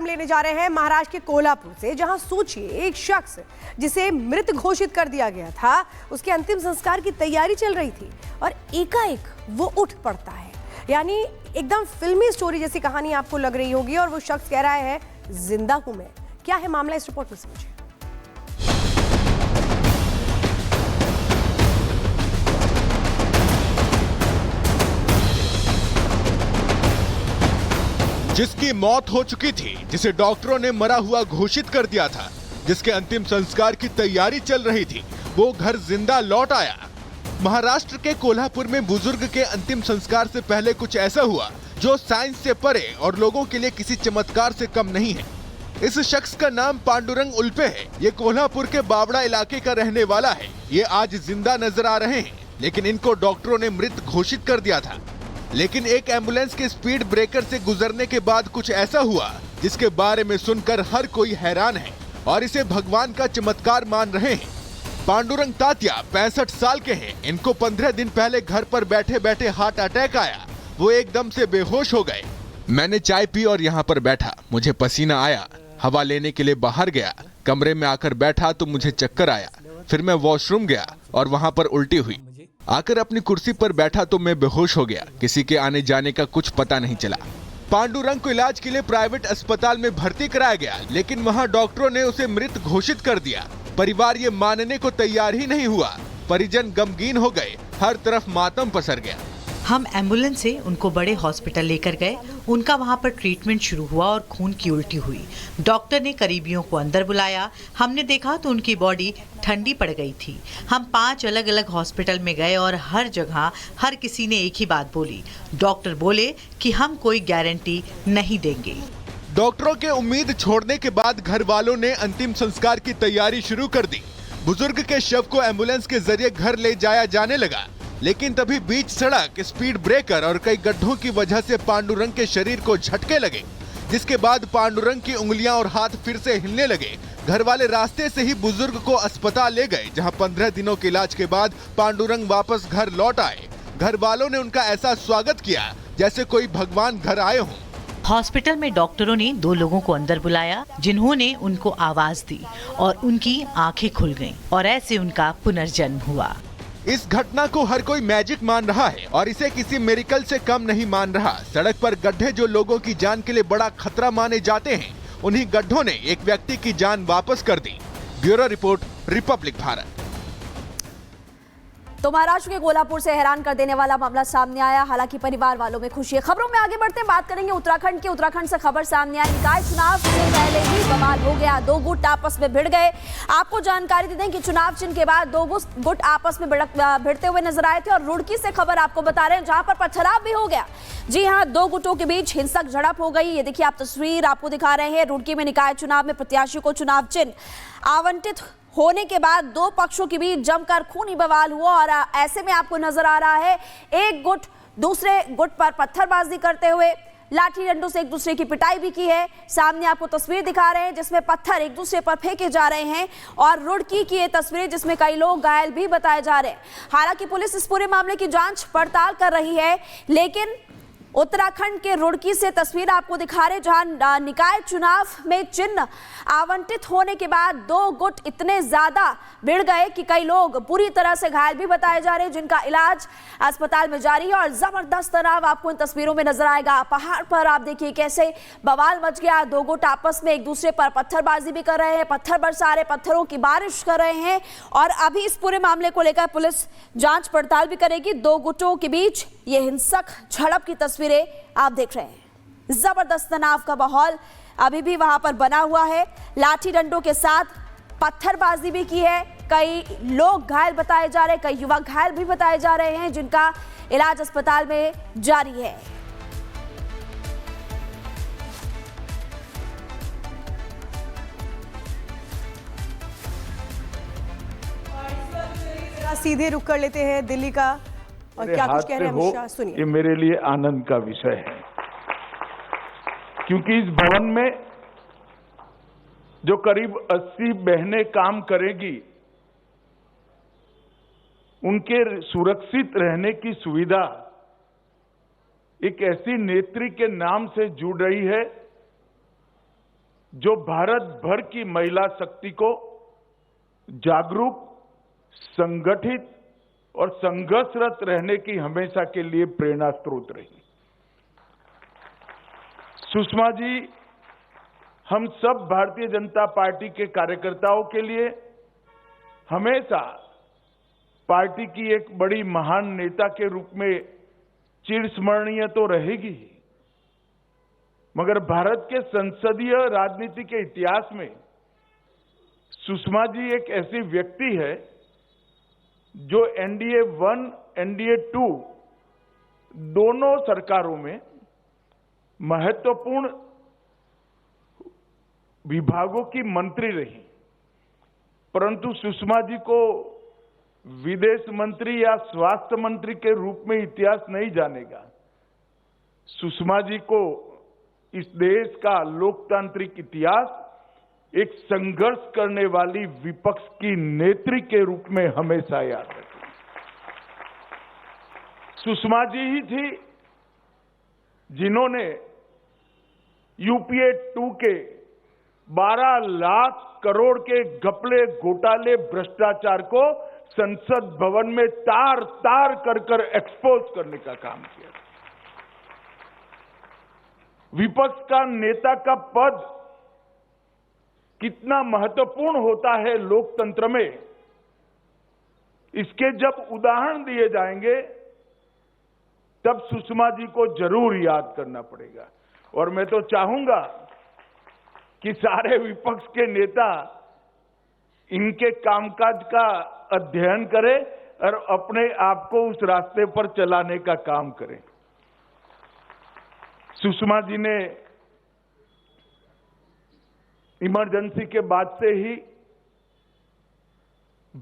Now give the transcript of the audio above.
हम लेने जा रहे हैं महाराष्ट्र के कोल्हापुर से, जहां सोचिए एक शख्स जिसे मृत घोषित कर दिया गया था, उसके अंतिम संस्कार की तैयारी चल रही थी और एकाएक वो उठ पड़ता है। यानी एकदम फिल्मी स्टोरी जैसी कहानी आपको लग रही होगी और वो शख्स कह रहा है जिंदा हूं मैं। क्या है मामला, इस रिपोर्ट में समझिए। जिसकी मौत हो चुकी थी, जिसे डॉक्टरों ने मरा हुआ घोषित कर दिया था, जिसके अंतिम संस्कार की तैयारी चल रही थी, वो घर जिंदा लौट आया। महाराष्ट्र के कोल्हापुर में बुजुर्ग के अंतिम संस्कार से पहले कुछ ऐसा हुआ जो साइंस से परे और लोगों के लिए किसी चमत्कार से कम नहीं है। इस शख्स का नाम पांडुरंग उल्पे है। ये कोल्हापुर के बावड़ा इलाके का रहने वाला है। ये आज जिंदा नजर आ रहे हैं, लेकिन इनको डॉक्टरों ने मृत घोषित कर दिया था। लेकिन एक एम्बुलेंस के स्पीड ब्रेकर से गुजरने के बाद कुछ ऐसा हुआ जिसके बारे में सुनकर हर कोई हैरान है और इसे भगवान का चमत्कार मान रहे हैं। पांडुरंग तात्या 65 साल के हैं। इनको 15 दिन पहले घर पर बैठे बैठे हार्ट अटैक आया। वो एकदम से बेहोश हो गए। मैंने चाय पी और यहाँ पर बैठा, मुझे पसीना आया, हवा लेने के लिए बाहर गया, कमरे में आकर बैठा तो मुझे चक्कर आया, फिर मैं वॉशरूम गया और वहाँ पर उल्टी हुई। आकर अपनी कुर्सी पर बैठा तो मैं बेहोश हो गया। किसी के आने जाने का कुछ पता नहीं चला। पांडुरंग को इलाज के लिए प्राइवेट अस्पताल में भर्ती कराया गया, लेकिन वहां डॉक्टरों ने उसे मृत घोषित कर दिया। परिवार ये मानने को तैयार ही नहीं हुआ। परिजन गमगीन हो गए, हर तरफ मातम पसर गया। हम एम्बुलेंस से उनको बड़े हॉस्पिटल लेकर गए। उनका वहां पर ट्रीटमेंट शुरू हुआ और खून की उल्टी हुई। डॉक्टर ने करीबियों को अंदर बुलाया। हमने देखा तो उनकी बॉडी ठंडी पड़ गई थी। हम 5 अलग अलग हॉस्पिटल में गए और हर जगह हर किसी ने एक ही बात बोली। डॉक्टर बोले कि हम कोई गारंटी नहीं देंगे। डॉक्टरों के उम्मीद छोड़ने के बाद घर वालों ने अंतिम संस्कार की तैयारी शुरू कर दी। बुजुर्ग के शव को एम्बुलेंस के जरिए घर ले जाया जाने लगा, लेकिन तभी बीच सड़क, स्पीड ब्रेकर और कई गड्ढों की वजह से पांडुरंग के शरीर को झटके लगे, जिसके बाद पांडुरंग की उंगलियां और हाथ फिर से हिलने लगे। घर वाले रास्ते से ही बुजुर्ग को अस्पताल ले गए, जहां 15 दिनों के इलाज के बाद पांडुरंग वापस घर लौट आए। घर वालों ने उनका ऐसा स्वागत किया जैसे कोई भगवान घर आए हों। हॉस्पिटल में डॉक्टरों ने 2 लोगों को अंदर बुलाया, जिन्होंने उनको आवाज दी और उनकी आंखें खुल गईं और ऐसे उनका पुनर्जन्म हुआ। इस घटना को हर कोई मैजिक मान रहा है और इसे किसी मिरेकल से कम नहीं मान रहा। सड़क पर गड्ढे जो लोगों की जान के लिए बड़ा खतरा माने जाते हैं, उन्हीं गड्ढों ने एक व्यक्ति की जान वापस कर दी। Bureau report, Republic Bharat. तो महाराष्ट्र के कोल्हापुर से हैरान कर देने वाला मामला सामने आया। हालांकि परिवार वालों में खुशी है। खबरों में आगे बढ़ते बात करेंगे उत्तराखंड की। उत्तराखंड से खबर सामने आई, निकाय चुनाव से पहले ही बवाल हो गया। 2 गुट आपस में भिड़ गए। आपको जानकारी दे दें कि चुनाव चिन्ह के बाद 2 गुट आपस में भिड़ते हुए नजर आए थे और रुड़की से खबर आपको बता रहे हैं, जहां पर पथराव भी हो गया। जी हाँ, 2 गुटों के बीच हिंसक झड़प हो गई। ये देखिए, आप तस्वीर आपको दिखा रहे हैं। रुड़की में निकाय चुनाव में प्रत्याशी को चुनाव चिन्ह आवंटित होने के बाद 2 पक्षों के बीच जमकर खूनी बवाल हुआ और ऐसे में आपको नजर आ रहा है एक गुट दूसरे गुट पर पत्थरबाजी करते हुए लाठी डंडों से एक दूसरे की पिटाई भी की है। सामने आपको तस्वीर दिखा रहे हैं जिसमें पत्थर एक दूसरे पर फेंके जा रहे हैं और रुड़की की ये तस्वीर जिसमें कई लोग घायल भी बताए जा रहे हैं। हालांकि पुलिस इस पूरे मामले की जांच पड़ताल कर रही है, लेकिन उत्तराखंड के रुड़की से तस्वीर आपको दिखा रहे, जहां निकाय चुनाव में चिन्ह आवंटित होने के बाद 2 गुट इतने ज्यादा भिड़ गए कि कई लोग बुरी तरह से घायल भी बताए जा रहे हैं, जिनका इलाज अस्पताल में जारी है। और जबरदस्त तनाव आपको इन तस्वीरों में नजर आएगा। पहाड़ पर आप देखिए कैसे बवाल मच गया। 2 गुट आपस में एक दूसरे पर पत्थरबाजी भी कर रहे हैं, पत्थर बरसा रहे, पत्थरों की बारिश कर रहे हैं। और अभी इस पूरे मामले को लेकर पुलिस जांच पड़ताल भी करेगी। 2 गुटों के बीच ये हिंसक झड़प की तस्वीरें आप देख रहे हैं। जबरदस्त तनाव का माहौल अभी भी वहां पर बना हुआ है। लाठी डंडों के साथ पत्थरबाजी भी की है। कई लोग घायल बताए जा रहे हैं, कई युवक घायल भी बताए जा रहे हैं, जिनका इलाज अस्पताल में जारी है। सीधे रुक कर लेते हैं दिल्ली का, और क्या कुछ कह रहे हैं अमित शाह, सुनिए। ये मेरे लिए आनंद का विषय है, क्योंकि इस भवन में जो करीब 80 बहनें काम करेगी, उनके सुरक्षित रहने की सुविधा एक ऐसी नेत्री के नाम से जुड़ रही है जो भारत भर की महिला शक्ति को जागरूक, संगठित और संघर्षरत रहने की हमेशा के लिए प्रेरणा स्रोत रही। सुषमा जी हम सब भारतीय जनता पार्टी के कार्यकर्ताओं के लिए हमेशा पार्टी की एक बड़ी महान नेता के रूप में चिरस्मरणीय तो रहेगी, मगर भारत के संसदीय राजनीति के इतिहास में सुषमा जी एक ऐसी व्यक्ति है जो एनडीए 1, एनडीए 2 दोनों सरकारों में महत्वपूर्ण विभागों की मंत्री रही, परंतु सुषमा जी को विदेश मंत्री या स्वास्थ्य मंत्री के रूप में इतिहास नहीं जानेगा। सुषमा जी को इस देश का लोकतांत्रिक इतिहास एक संघर्ष करने वाली विपक्ष की नेत्री के रूप में हमेशा याद रखें। सुषमा जी ही थी जिन्होंने यूपीए 2 के 12 लाख करोड़ के घपले, घोटाले, भ्रष्टाचार को संसद भवन में तार तार कर एक्सपोज करने का काम किया। विपक्ष का नेता का पद कितना महत्वपूर्ण होता है लोकतंत्र में, इसके जब उदाहरण दिए जाएंगे तब सुषमा जी को जरूर याद करना पड़ेगा। और मैं तो चाहूंगा कि सारे विपक्ष के नेता इनके कामकाज का अध्ययन करें और अपने आप को उस रास्ते पर चलाने का काम करें। सुषमा जी ने इमरजेंसी के बाद से ही